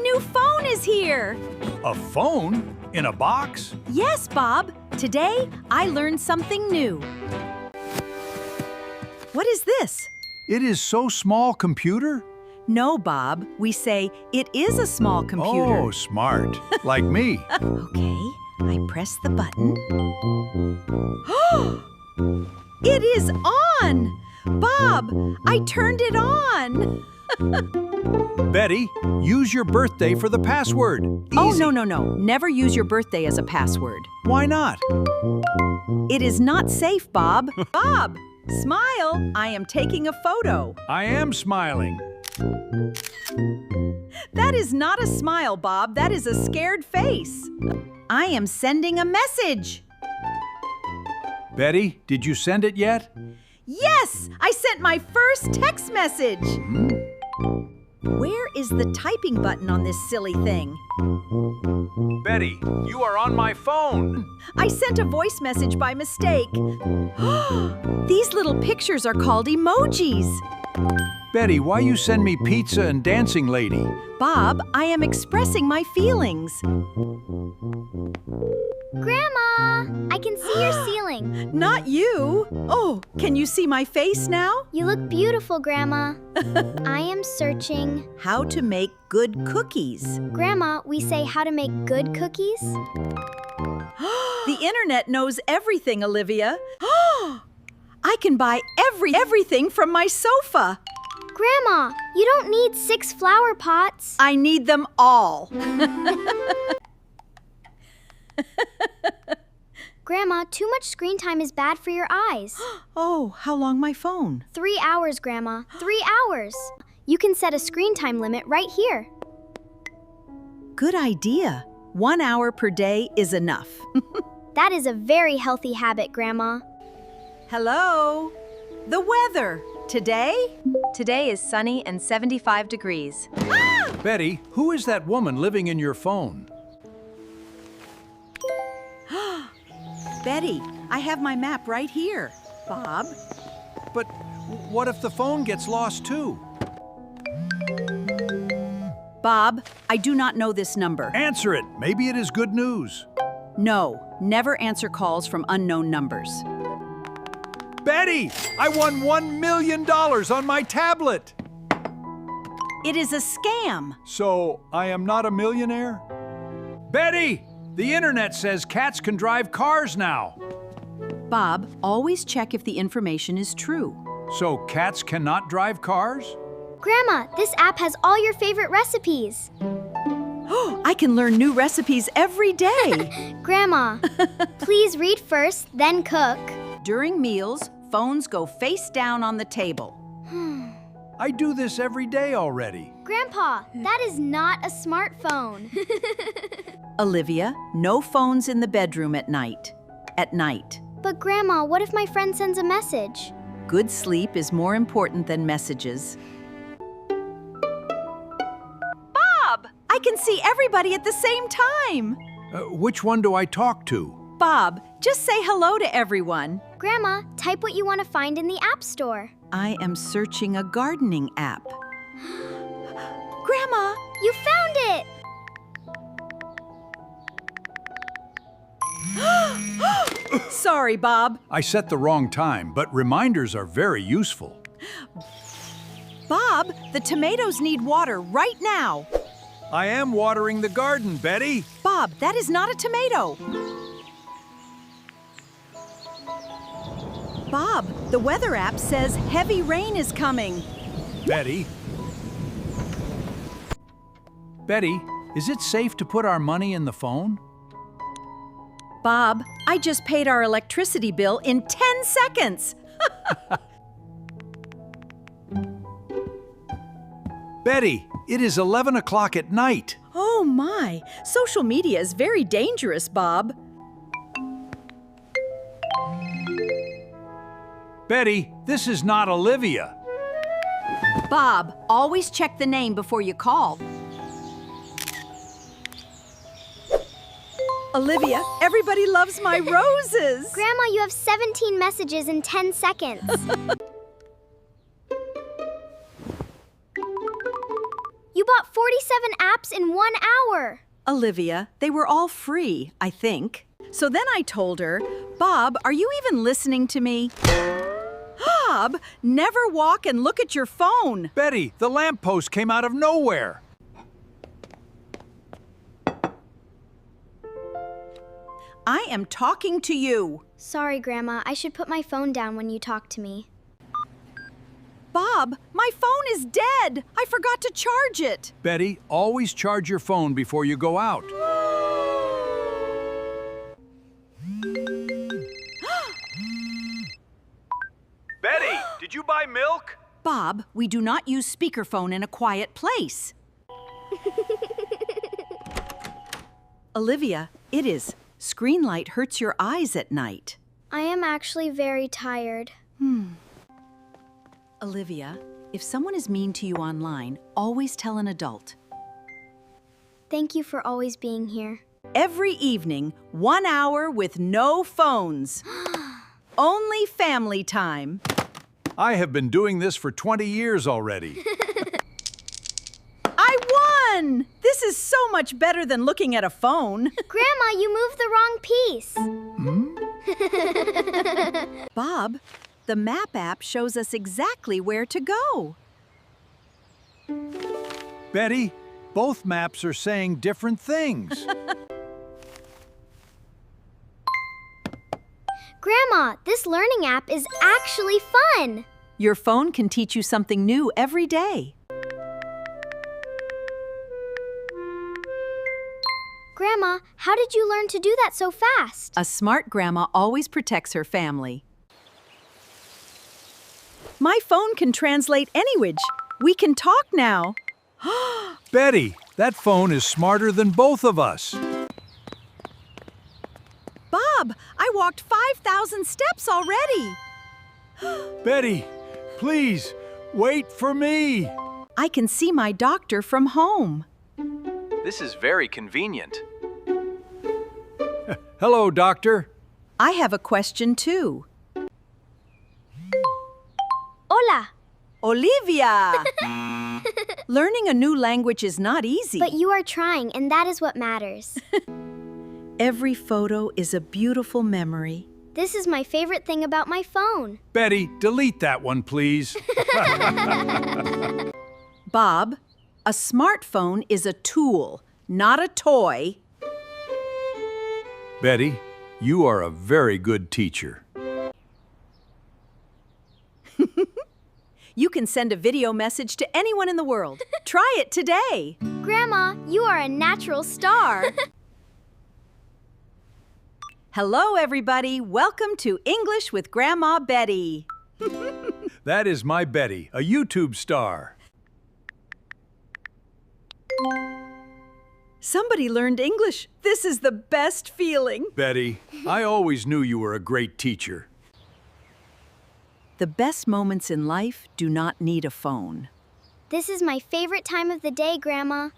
new phone is here! A phone? In a box? Yes, Bob. Today, I learned something new. What is this? It is so small, computer? No, Bob. We say it is a small computer. Oh, smart. Like me. Okay, I press the button. It is on! Bob, I turned it on! Betty, use your birthday for the password. Easy. Oh, no. Never use your birthday as a password. Why not? It is not safe, Bob. Bob, smile. I am taking a photo. I am smiling. That is not a smile, Bob. That is a scared face. I am sending a message. Betty, did you send it yet? Yes, I sent my first text message. Where is the typing button on this silly thing? Betty, you are on my phone. I sent a voice message by mistake. These little pictures are called emojis. Betty, why you send me pizza and dancing lady? Bob, I am expressing my feelings. Grandma, I can see your ceiling. Not you. Oh, can you see my face now? You look beautiful, Grandma. I am searching. How to make good cookies. Grandma, we say how to make good cookies? The internet knows everything, Olivia. I can buy everything from my sofa. Grandma, you don't need 6 flower pots. I need them all. Grandma, too much screen time is bad for your eyes. Oh, how long my phone? 3 hours, Grandma. 3 hours. You can set a screen time limit right here. Good idea. 1 hour per day is enough. That is a very healthy habit, Grandma. Hello? The weather. Today? Today is sunny and 75 degrees. Betty, who is that woman living in your phone? Betty, I have my map right here. Bob? But what if the phone gets lost too? Bob, I do not know this number. Answer it. Maybe it is good news. No, never answer calls from unknown numbers. Betty, I won $1 million on my tablet. It is a scam. So I am not a millionaire? Betty, the internet says cats can drive cars now. Bob, always check if the information is true. So cats cannot drive cars? Grandma, this app has all your favorite recipes. I can learn new recipes every day. Grandma, please read first, then cook. During meals, phones go face down on the table. I do this every day already. Grandpa, that is not a smartphone. Olivia, no phones in the bedroom at night. At night. But Grandma, what if my friend sends a message? Good sleep is more important than messages. Bob! I can see everybody at the same time. Which one do I talk to? Bob, just say hello to everyone. Grandma, type what you want to find in the App Store. I am searching a gardening app. Grandma! You found it! Sorry, Bob. I set the wrong time, but reminders are very useful. Bob, the tomatoes need water right now. I am watering the garden, Betty. Bob, that is not a tomato. Bob, the weather app says heavy rain is coming. Betty? Betty, is it safe to put our money in the phone? Bob, I just paid our electricity bill in 10 seconds. Betty, it is 11 o'clock at night. Oh my, social media is very dangerous, Bob. Betty, this is not Olivia. Bob, always check the name before you call. Olivia, everybody loves my roses. Grandma, you have 17 messages in 10 seconds. You You bought 47 apps in 1 hour. Olivia, they were all free, I think. So then I told her, Bob, are you even listening to me? Bob, never walk and look at your phone. Betty, the lamppost came out of nowhere. I am talking to you. Sorry, Grandma. I should put my phone down when you talk to me. Bob, my phone is dead. I forgot to charge it. Betty, always charge your phone before you go out. Betty, did you buy milk? Bob, we do not use speakerphone in a quiet place. Olivia, it is. Screen light hurts your eyes at night. I am actually very tired. Olivia, if someone is mean to you online, always tell an adult. Thank you for always being here. Every evening, 1 hour with no phones. Only family time. I have been doing this for 20 years already. I won! This is so much better than looking at a phone. Grandma, you moved the wrong piece. Bob, the map app shows us exactly where to go. Betty, both maps are saying different things. Grandma, this learning app is actually fun. Your phone can teach you something new every day. Grandma, how did you learn to do that so fast? A smart grandma always protects her family. My phone can translate any language. We can talk now. Betty, that phone is smarter than both of us. Bob, I walked 5,000 steps already. Betty, please, wait for me. I can see my doctor from home. This is very convenient. Hello, doctor. I have a question too. Hola. Olivia! Learning a new language is not easy. But you are trying, and that is what matters. Every photo is a beautiful memory. This is my favorite thing about my phone. Betty, delete that one, please. Bob, a smartphone is a tool, not a toy. Betty, you are a very good teacher. You can send a video message to anyone in the world. Try it today. Grandma, you are a natural star. Hello, everybody. Welcome to English with Grandma Betty. That is my Betty, a YouTube star. Somebody learned English. This is the best feeling. Betty, I always knew you were a great teacher. The best moments in life do not need a phone. This is my favorite time of the day, Grandma.